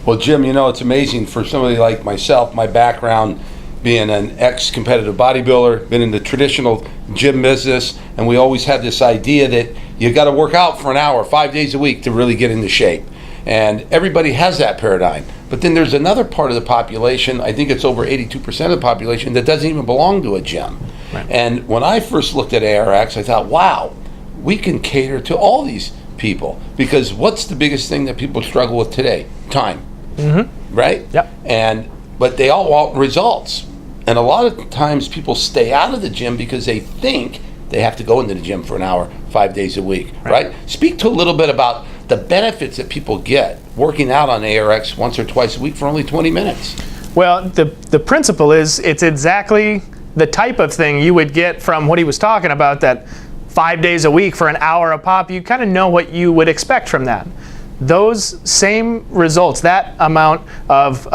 Well, Jim, it's amazing for somebody like myself, my background being an ex-competitive bodybuilder, been in the traditional gym business, and we always had this idea that you got to work out for an hour, 5 days a week to really get into shape. And everybody has that paradigm. But then there's another part of the population, I think it's over 82% of the population, that doesn't even belong to a gym. Right. And when I first looked at ARX, I thought, wow, we can cater to all these people. Because what's the biggest thing that people struggle with today? Time. Mm-hmm. Right? Yep. But they all want results. And a lot of times people stay out of the gym because they think they have to go into the gym for an hour, 5 days a week, right? Speak to a little bit about the benefits that people get working out on ARX once or twice a week for only 20 minutes. Well, the principle is it's exactly the type of thing you would get from what he was talking about, that 5 days a week for an hour a pop. You kind of know what you would expect from that. Those same results, that amount of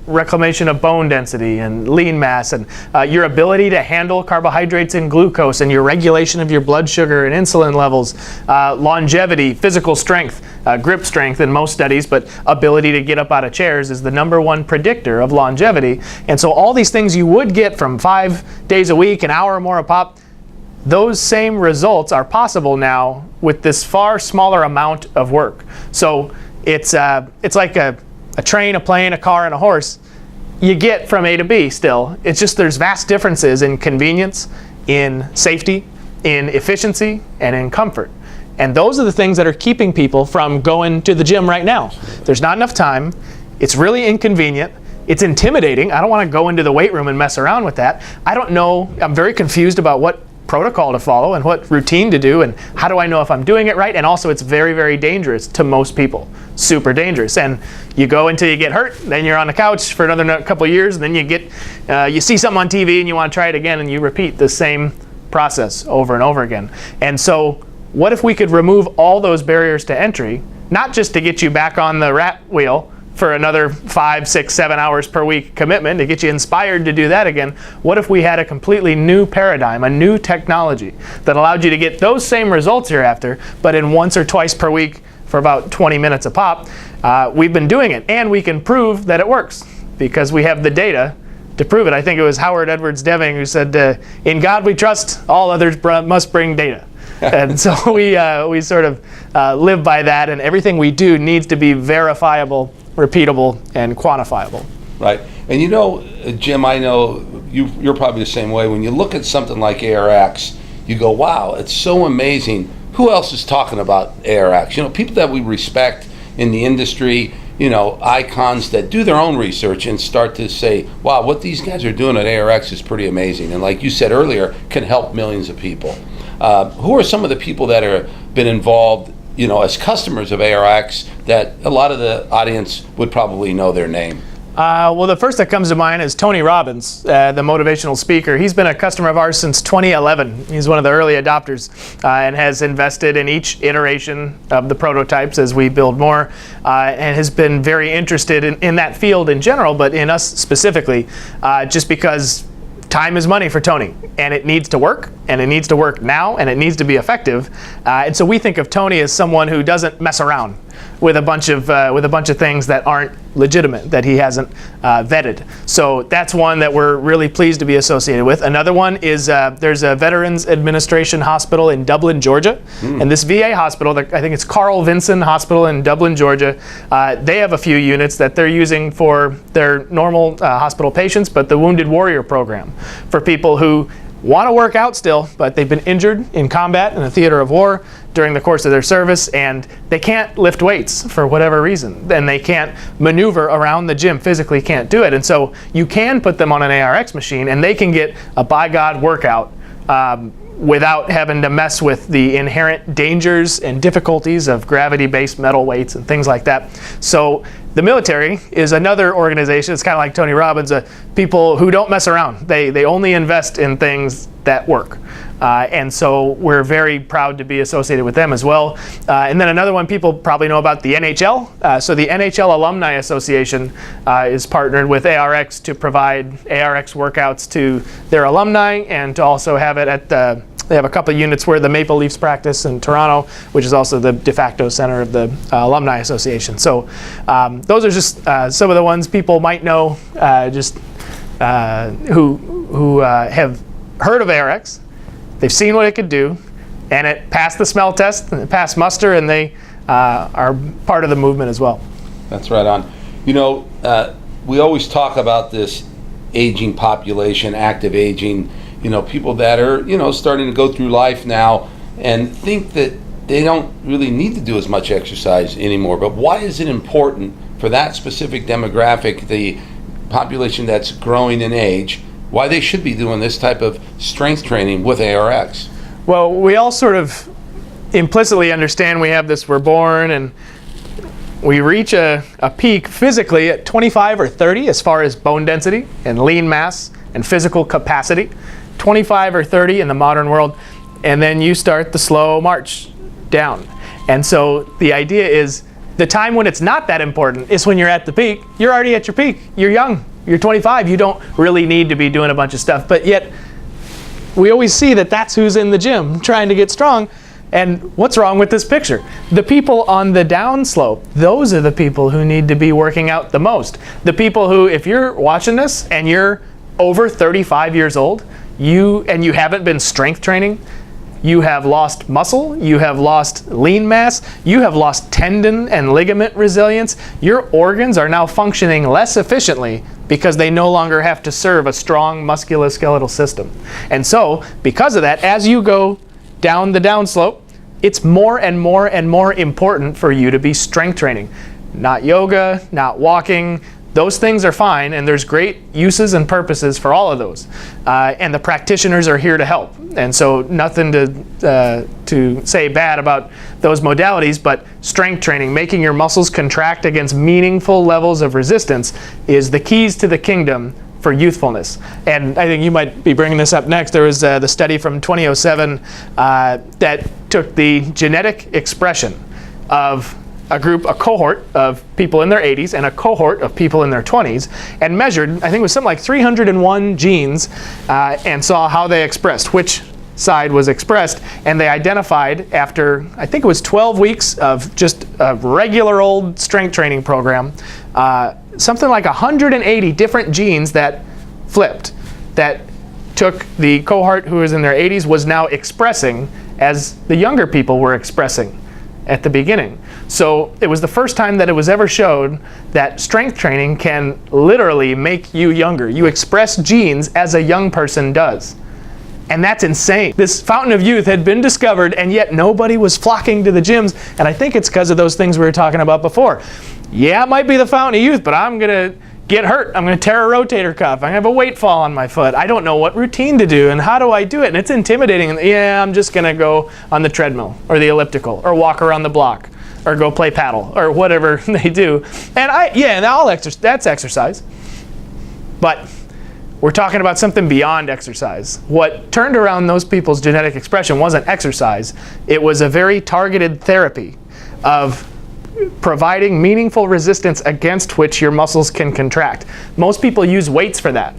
reclamation of bone density and lean mass, and your ability to handle carbohydrates and glucose, and your regulation of your blood sugar and insulin levels, longevity, physical strength, grip strength in most studies, but ability to get up out of chairs is the #1 predictor of longevity. And so all these things you would get from 5 days a week, an hour or more a pop, those same results are possible now with this far smaller amount of work. So it's like a train, a plane, a car, and a horse. You get from A to B still. It's just there's vast differences in convenience, in safety, in efficiency, and in comfort. And those are the things that are keeping people from going to the gym right now. There's not enough time. It's really inconvenient. It's intimidating. I don't want to go into the weight room and mess around with that. I don't know. I'm very confused about what protocol to follow and what routine to do, and how do I know if I'm doing it right. And also it's very, very dangerous to most people. Super dangerous. And you go until you get hurt, then you're on the couch for another couple of years, and then you see something on TV and you want to try it again, and you repeat the same process over and over again. And so what if we could remove all those barriers to entry, not just to get you back on the rat wheel for another 5, 6, 7 hours per week commitment to get you inspired to do that again. What if we had a completely new paradigm, a new technology that allowed you to get those same results hereafter, but in once or twice per week for about 20 minutes a pop? We've been doing it, and we can prove that it works because we have the data to prove it. I think it was Howard Edwards Deming who said, in God we trust, all others must bring data. And so we sort of live by that, and everything we do needs to be verifiable, repeatable, and quantifiable. Right. And Jim, I know you're probably the same way. When you look at something like ARX, you go, wow, it's so amazing. Who else is talking about ARX? People that we respect in the industry, icons that do their own research and start to say, wow, what these guys are doing at ARX is pretty amazing. And like you said earlier, can help millions of people. Who are some of the people that have been involved, as customers of ARX that a lot of the audience would probably know their name? Well, the first that comes to mind is Tony Robbins, the motivational speaker. He's been a customer of ours since 2011. He's one of the early adopters and has invested in each iteration of the prototypes as we build more, and has been very interested in that field in general, but in us specifically, just because time is money for Tony, and it needs to work, and it needs to work now, and it needs to be effective. And so we think of Tony as someone who doesn't mess around with a bunch of things that aren't legitimate, that he hasn't vetted. So that's one that we're really pleased to be associated with. Another one is there's a Veterans Administration Hospital in Dublin, Georgia. And this VA hospital, I think it's Carl Vinson Hospital in Dublin, Georgia, they have a few units that they're using for their normal hospital patients, but the Wounded Warrior program for people who want to work out still, but they've been injured in combat in the theater of war during the course of their service, and they can't lift weights for whatever reason, and they can't maneuver around the gym, physically can't do it. And so you can put them on an ARX machine, and they can get a by God workout without having to mess with the inherent dangers and difficulties of gravity-based metal weights and things like that. So the military is another organization. It's kind of like Tony Robbins, people who don't mess around. They only invest in things that work. And so we're very proud to be associated with them as well. And then another one people probably know about, the NHL. So the NHL Alumni Association is partnered with ARX to provide ARX workouts to their alumni, and to also have it at the They have a couple of units where the Maple Leafs practice in Toronto, which is also the de facto center of the Alumni Association. So those are just some of the ones people might know, who have heard of ARX. They've seen what it could do, and it passed the smell test, and it passed muster, and they are part of the movement as well. That's right on. You know, we always talk about this aging population, active aging, you know, people that are, you know, starting to go through life now and think that they don't really need to do as much exercise anymore. But why is it important for that specific demographic, the population that's growing in age, why they should be doing this type of strength training with ARX? Well, we all sort of implicitly understand we have this, we're born and we reach a peak physically at 25 or 30 as far as bone density and lean mass and physical capacity. 25 or 30 in the modern world, and then you start the slow march down. And so the idea is the time when it's not that important is when you're at the peak. You're already at your peak. You're young. You're 25. You don't really need to be doing a bunch of stuff. But yet we always see that that's who's in the gym trying to get strong. And what's wrong with this picture? The people on the downslope, those are the people who need to be working out the most. The people who, if you're watching this and you're over 35 years old, you haven't been strength training, you have lost muscle, you have lost lean mass, you have lost tendon and ligament resilience. Your organs are now functioning less efficiently because they no longer have to serve a strong musculoskeletal system. And so, because of that, as you go down the downslope, it's more and more and more important for you to be strength training. Not yoga, not walking. Those things are fine, and there's great uses and purposes for all of those. And the practitioners are here to help. And so nothing to say bad about those modalities, but strength training, making your muscles contract against meaningful levels of resistance is the keys to the kingdom for youthfulness. And I think you might be bringing this up next. There was the study from 2007 that took the genetic expression of a cohort of people in their 80s and a cohort of people in their 20s and measured, I think it was something like 301 genes and saw how they expressed, which side was expressed, and they identified after, I think it was 12 weeks of just a regular old strength training program, something like 180 different genes that flipped, that took the cohort who was in their 80s was now expressing as the younger people were expressing at the beginning. So it was the first time that it was ever showed that strength training can literally make you younger. You express genes as a young person does. And that's insane. This fountain of youth had been discovered, and yet nobody was flocking to the gyms. And I think it's because of those things we were talking about before. Yeah, it might be the fountain of youth, but I'm going to get hurt. I'm going to tear a rotator cuff. I'm going to have a weight fall on my foot. I don't know what routine to do, and how do I do it? And it's intimidating. And yeah, I'm just going to go on the treadmill or the elliptical or walk around the block or go play paddle or whatever they do. And that's exercise. But we're talking about something beyond exercise. What turned around those people's genetic expression wasn't exercise. It was a very targeted therapy of providing meaningful resistance against which your muscles can contract. Most people use weights for that,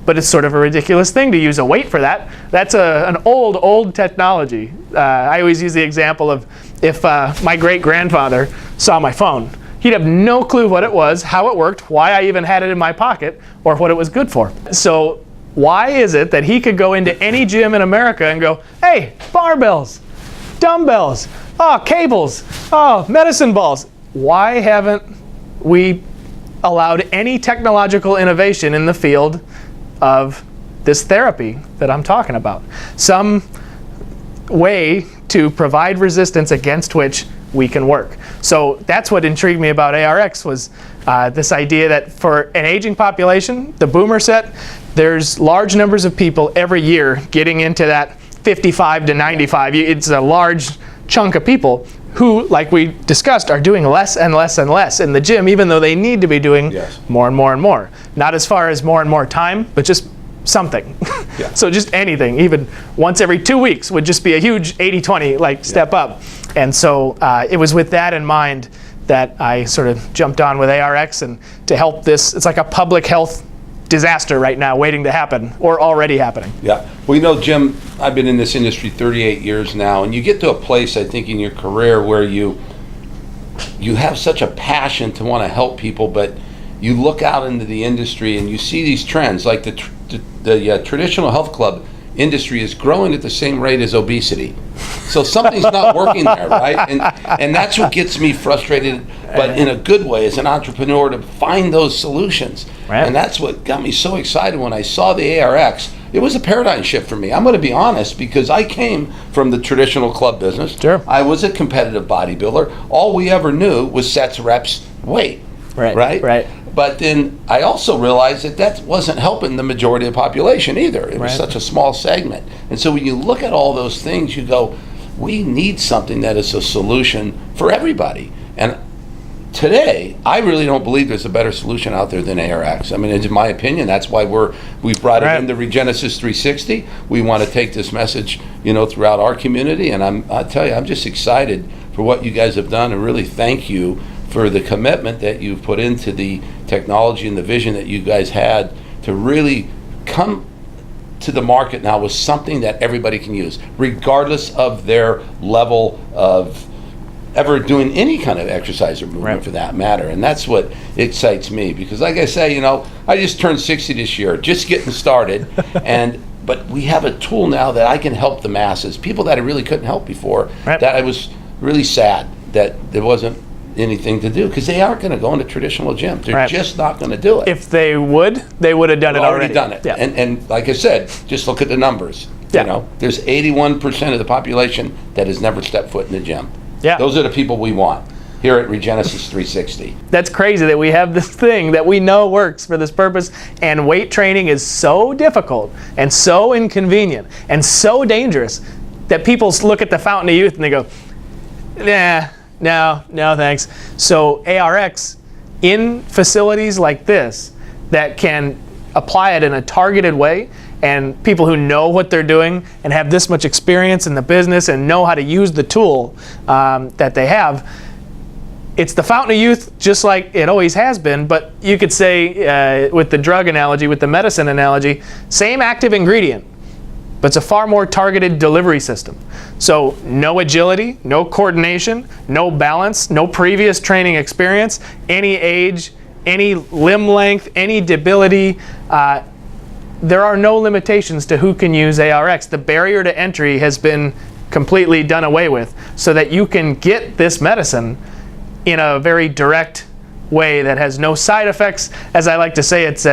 but it's sort of a ridiculous thing to use a weight for that. That's an old technology. I always use the example of if my great-grandfather saw my phone, he'd have no clue what it was, how it worked, why I even had it in my pocket, or what it was good for. So why is it that he could go into any gym in America and go, hey, barbells, dumbbells, oh, cables, oh, medicine balls? Why haven't we allowed any technological innovation in the field of this therapy that I'm talking about? Some way to provide resistance against which we can work. So that's what intrigued me about ARX was this idea that for an aging population, the boomer set, there's large numbers of people every year getting into that 55 to 95. It's a large chunk of people who, like we discussed, are doing less and less and less in the gym, even though they need to be doing more and more and more. Not as far as more and more time, but just something. Yeah. So just anything, even once every 2 weeks would just be a huge 80-20 step up. And so it was with that in mind that I sort of jumped on with ARX and to help this. It's like a public health disaster right now waiting to happen or already happening. Yeah. Well, you know, Jim, I've been in this industry 38 years now, and you get to a place, I think, in your career where you have such a passion to want to help people, but you look out into the industry and you see these trends, like the traditional health club industry is growing at the same rate as obesity. So something's not working there, right? And that's what gets me frustrated, but in a good way as an entrepreneur, to find those solutions. Right. And that's what got me so excited when I saw the ARX. It was a paradigm shift for me. I'm going to be honest, because I came from the traditional club business. Sure. I was a competitive bodybuilder. All we ever knew was sets, reps, weight. Right. But then I also realized that wasn't helping the majority of the population either. It was such a small segment. And so when you look at all those things, you go, we need something that is a solution for everybody. And today, I really don't believe there's a better solution out there than ARX. I mean, in my opinion, that's why we've brought it into ReGenesis360. We want to take this message, throughout our community. And I tell you, I'm just excited for what you guys have done, and really thank you for the commitment that you've put into the technology and the vision that you guys had to really come to the market now with something that everybody can use, regardless of their level of ever doing any kind of exercise or movement for that matter. And that's what excites me, because like I say, I just turned 60 this year, just getting started. But we have a tool now that I can help the masses, people that I really couldn't help before, that I was really sad that there wasn't anything to do, because they aren't going to go into traditional gym. They're just not going to do it. If they would have done it already. Done it. Yeah. And like I said, just look at the numbers. There's 81% of the population that has never stepped foot in the gym. Yeah. Those are the people we want here at ReGenesis360. That's crazy that we have this thing that we know works for this purpose, and weight training is so difficult and so inconvenient and so dangerous that people look at the Fountain of Youth and they go, no, thanks. So ARX, in facilities like this that can apply it in a targeted way, and people who know what they're doing and have this much experience in the business and know how to use the tool that they have, it's the Fountain of Youth, just like it always has been. But you could say, with the drug analogy, with the medicine analogy, same active ingredient, but it's a far more targeted delivery system. So no agility, no coordination, no balance, no previous training experience, any age, any limb length, any debility. There are no limitations to who can use ARX. The barrier to entry has been completely done away with, so that you can get this medicine in a very direct way that has no side effects. As I like to say, it's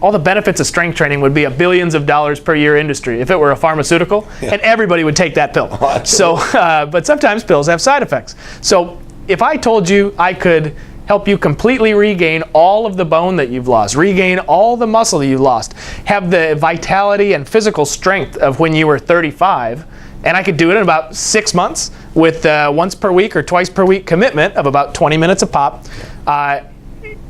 all the benefits of strength training would be a billions of dollars per year industry if it were a pharmaceutical, and everybody would take that pill. But sometimes pills have side effects. So if I told you I could help you completely regain all of the bone that you've lost, regain all the muscle that you lost, have the vitality and physical strength of when you were 35, and I could do it in about 6 months with once per week or twice per week commitment of about 20 minutes a pop,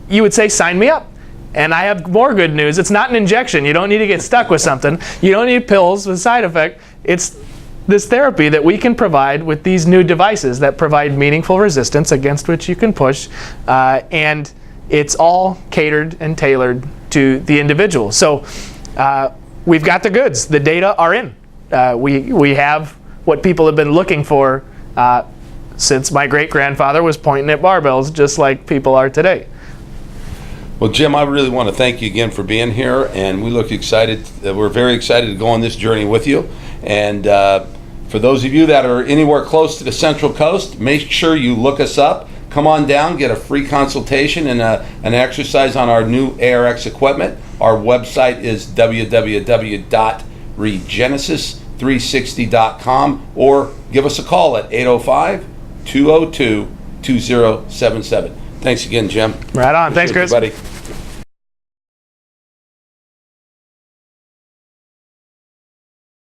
you would say, sign me up. And I have more good news. It's not an injection. You don't need to get stuck with something. You don't need pills with side effect. It's this therapy that we can provide with these new devices that provide meaningful resistance against which you can push. And it's all catered and tailored to the individual. So we've got the goods. The data are in. We have what people have been looking for since my great-grandfather was pointing at barbells, just like people are today. Well, Jim, I really want to thank you again for being here, and we look excited. We're very excited to go on this journey with you. And for those of you that are anywhere close to the Central Coast, make sure you look us up. Come on down, get a free consultation and an exercise on our new ARX equipment. Our website is www.regenesis360.com, or give us a call at 805-202-2077. Thanks again, Jim. Right on. Thanks, Chris. Buddy.